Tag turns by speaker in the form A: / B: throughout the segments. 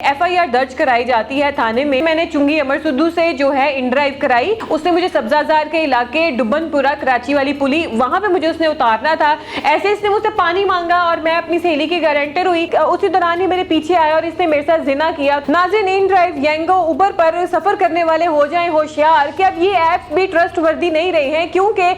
A: FIR दर्ज कराई जाती है थाने में। मैंने चुंगी अमर सिद्धू से जो है इन ड्राइव कराई। उसने मुझे सब्जाजार के इलाके डुब्बनपुरा कराची वाली पुली वहां पे मुझे उसने उतारना था। ऐसे इसने मुझसे पानी मांगा और मैं अपनी सहेली की गारंटर हुई। उसी दौरान ही मेरे पीछे आया और इसने मेरे साथ जिना किया। नाज़रीन, इन ड्राइव, यंगो, उबर पर सफर करने वाले हो जाएं होशियार कि अब ये ऐप्स भी ट्रस्ट वर्दी नहीं रहे हैं, क्योंकि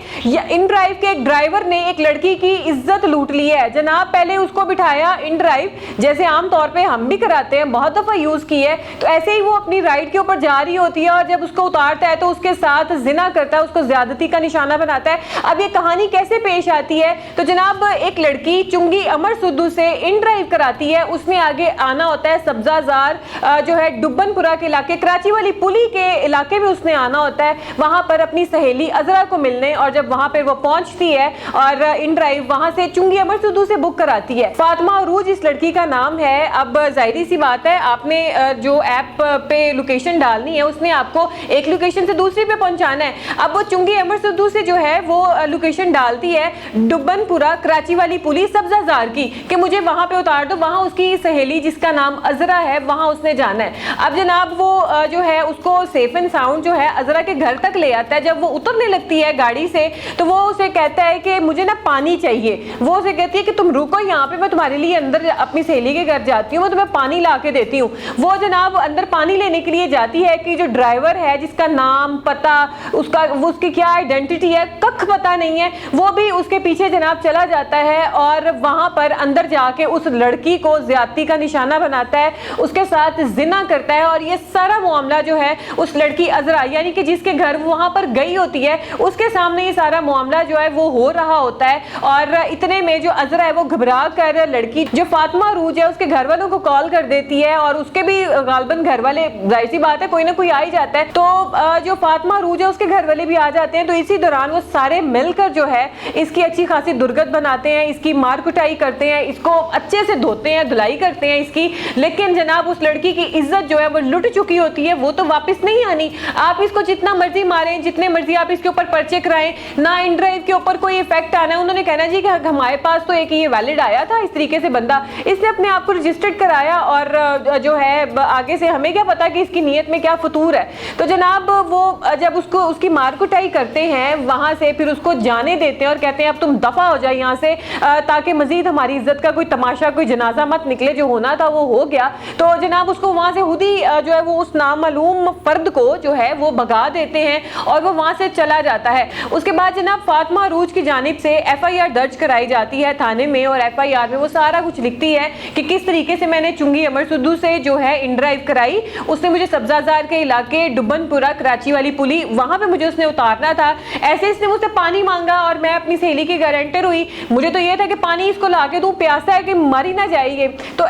A: इन ड्राइव के एक ड्राइवर ने एक लड़की की इज्जत लूट ली है। जनाब, पहले उसको बिठाया इन ड्राइव, जैसे आमतौर पर हम भी कराते हैं, बहुत दफा यूज की है। तो ऐसे ही वो अपनी राइड के ऊपर जा रही होती है और जब उसको उतारता है तो उसके साथ जिना करता है, उसको ज्यादती का निशाना बनाता है। अब ये कहानी कैसे पेश आती है? तो जनाब, एक लड़की चुंगी अमर सिद्धू से इन ड्राइव कराती है। उसने आगे आना होता है सब्जाजार जो है डुब्बनपुरा के इलाके, कराची वाली पुली के इलाके में उसने आना होता है, वहां पर अपनी सहेली अजरा को मिलने। और जब वहां पर वो पहुंचती है और इन ड्राइव वहां से चुंगी अमर सिद्धू से बुक कराती है। फातिमा अरूज इस लड़की का नाम है। अब जाहिर सी बात है, आपने जो ऐप पे लोकेशन डालनी है, उसने आपको एक लोकेशन से दूसरी पे पहुंचाना है। अब वो चुंगी अमर सिद्धू से जो है वो लोकेशन डालती है डुब्बनपुरा कराची वाली पुलिस सब्जाजार की कि मुझे वहां पे उतार दो। वहां उसकी सहेली जिसका नाम अजरा है, वहां उसने जाना है। अब जनाब, वो जो है उसको सेफ एंड साउंड जो है अजरा के घर तक ले आता है। जब वो उतरने लगती है गाड़ी से तो वो उसे कहता है कि मुझे ना पानी चाहिए। वो उसे कहती है कि तुम रुको यहाँ पे, मैं तुम्हारे लिए अंदर अपनी सहेली के घर जाती हूँ, मैं तुम्हें पानी ला के देती हूँ। वो जनाब अंदर पानी लेने के लिए जाती है कि जो ड्राइवर है जिसका नाम, पता, उसकी क्या आइडेंटिटी है, कख पता नहीं है, वो भी उसके पीछे जनाब चला जाता है और वहां पर अंदर जाके उस लड़की को ज्यादती का निशाना बनाता है, उसके साथ जिना करता है। और ये सारा मामला जो है उस लड़की अजरा, यानी कि जिसके घर वहां पर गई होती है, उसके सामने ये सारा मामला जो है वो हो रहा होता है। और इतने में जो अजरा है वो घबरा कर लड़की जो फातिमा अरूज है उसके घर वालों को कॉल कर देती है और उसके भी गालबन घर वाले, जाहिर सी बात है कोई ना कोई आ ही जाता है। तो जो फातिमा अरूज है उसके घर वाले भी आ जाते हैं। तो इसी दौरान वो सारे मिलकर जो है इसकी अच्छी खासी दुर्गत बनाते हैं, इसकी मार कुटाई करते हैं, इसको अच्छे से धोते हैं, धुलाई करते हैं इसकी। लेकिन जनाब, उस लड़की की इज्जत जो है वो लुट चुकी होती है, वो तो वापस नहीं आनी। आप इसको जितना मर्जी मारें, जितने मर्जी आप इसके ऊपर पर्चे कराएं, ना इन ड्राइव के ऊपर कोई इफेक्ट आना है। उन्होंने कहना जी कि हमारे पास तो एक ये वैलिड आया था, इस तरीके से बंदा, इसने अपने आप को रजिस्टर्ड कराया और जो है आगे से हमें क्या पता कि इसकी नीयत में क्या फतूर है। तो जनाब, वो जब उसको उसकी मार कुटाई करते हैं वहां से, फिर उसको जाने देते हैं और कहते हैं अब तुम दफा हो जाए यहाँ से, ताकि मजीद हमारी इज्जत का कोई तमाशा, कोई जनाजा मत निकले। जो होना था वो हो गया। तो जनाब, उसको वहां से खुद ही जो है वो उस नामालूम फर्द को जो है वो भगा देते हैं और वो वहां से चला जाता है। उसके बाद जनाब फातिमा अरूज की जानिब से FIR दर्ज कराई जाती है थाने में और FIR में वो सारा कुछ लिखती है कि किस तरीके से मैंने चुंगी अमर सिद्धू से जो है इन ड्राइव कराई। उसने मुझे सब्जाजार के इलाके डुब्बनपुरा कराची वाली पुली वहां पे मुझे उसने उतारना था। ऐसे इसने मुझसे पानी मांगा और मैं अपनी सहेली की गारंटर हुई। मुझे तो ये था कि पानी इसको लाके दूं, प्यासा है कि मरी ना जाएगी। तो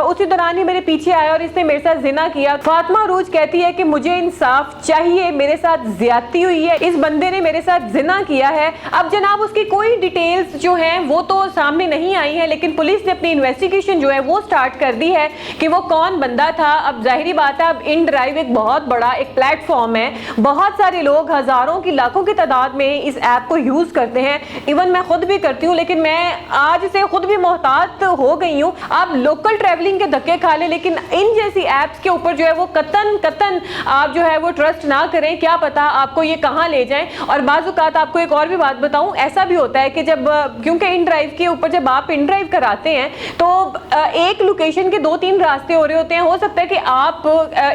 A: उसी दौरान ही मेरे पीछे आया और इसने मेरे साथ जिना किया। फातिमा अरूज कहती है कि मुझे इंसाफ चाहिए, मेरे साथ ज्यादती हुई है, इस बंदे ने मेरे साथ जिना किया है। अब जनाब, उसकी कोई डिटेल्स जो है वो तो सामने नहीं आई है, लेकिन पुलिस ने अपनी इन्वेस्टिगेशन जो है वो स्टार्ट कर दी है कि वो कौन बंदा था। अब जाहिर बात है, अब इन ड्राइव एक बहुत बड़ा एक प्लेटफॉर्म है, बहुत सारे लोग हजारों की लाखों की तादाद में इस ऐप को यूज करते हैं। इवन मैं खुद भी करती हूँ, लेकिन मैं आज से खुद भी मोहतात हो गई हूँ। आप लोकल ट्रैवलिंग के धक्के खा ले, लेकिन इन जैसी ऐप्स के ऊपर जो है वो कतन आप जो है वो ट्रस्ट ना करें। क्या पता आपको ये कहाँ ले जाएं। और बाज़-औक़ात आपको एक और भी बात बताऊं, ऐसा भी होता है कि जब क्योंकि इन ड्राइव के ऊपर जब आप इन ड्राइव कराते हैं तो एक लोकेशन के 2-3 रास्ते हो रहे होते हैं। हो सकता है कि आप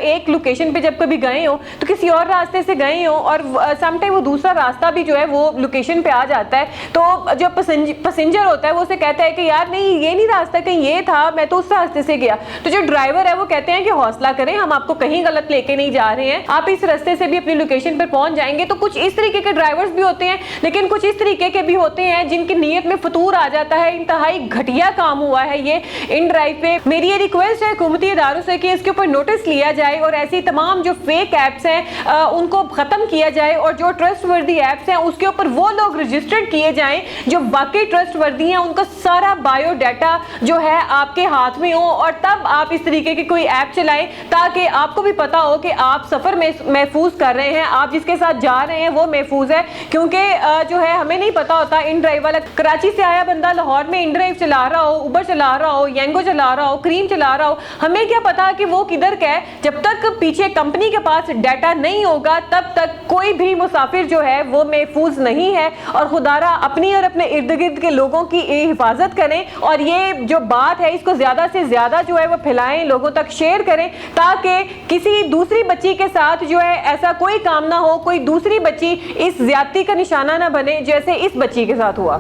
A: एक लोकेशन पे जब कभी गए हो तो किसी और रास्ते से गए हो और समटाइम वो दूसरा रास्ता भी जो है वो लोकेशन पे आ जाता है। तो जो पैसेंजर होता है वो उसे कहता है कि यार नहीं, ये नहीं रास्ता, कहीं ये था, मैं तो उस रास्ते से गया। तो जो ड्राइवर है वो कहते हैं कि हौसला करें, हम आपको कहीं गलत लेके नहीं जा रहे हैं, आप इस रास्ते से भी अपनी लोकेशन पर पहुंच जाएंगे। तो कुछ इस तरीके के ड्राइवर्स भी होते हैं, लेकिन कुछ इस तरीके के भी होते हैं जिनकी नीयत में फतूर आ जाता है। इंतहाई घटिया काम हुआ है ये इन ड्राइव पे। मेरी ये रिक्वेस्ट है हुकूमती इदारों से कि इसके ऊपर नोटिस लिया जाए और ऐसी तमाम जो फेक ऐप्स हैं उनको खत्म किया जाए और जो ट्रस्टवर्दी ऐप्स हैं उसके ऊपर वो लोग रजिस्टर्ड किए जाएं जो वाकई ट्रस्टवर्दी हैं, उनका सारा बायोडाटा जो है आपके हाथ में हो और तब आप इस तरीके की कोई ऐप चलाएं ताकि आपको भी पता हो कि आप सफर में महफूज कर रहे हैं, आप जिसके साथ जा रहे हैं वो महफूज है। क्योंकि जो है हमें नहीं पता होता, इन ड्राइव वाला कराची से आया बंदा लाहौर में इन ड्राइव चला रहा हो, उबर चला रहा हो, यंगो चला रहा हो, क्रीम चला रहा हो, ہمیں کیا پتا کہ وہ کدھر کا ہے. جب تک پیچھے کمپنی کے پاس ڈیٹا نہیں ہوگا تب تک کوئی بھی مسافر جو ہے وہ محفوظ نہیں ہے. اور خدا را اپنی اور اپنے ارد گرد کے لوگوں کی حفاظت کریں اور یہ جو بات ہے اس کو زیادہ سے زیادہ جو ہے وہ پھیلائیں, لوگوں تک شیئر کریں تاکہ کسی دوسری بچی کے ساتھ جو ہے ایسا کوئی کام نہ ہو, کوئی دوسری بچی اس زیادتی کا نشانہ نہ بنے جیسے اس بچی کے ساتھ ہوا.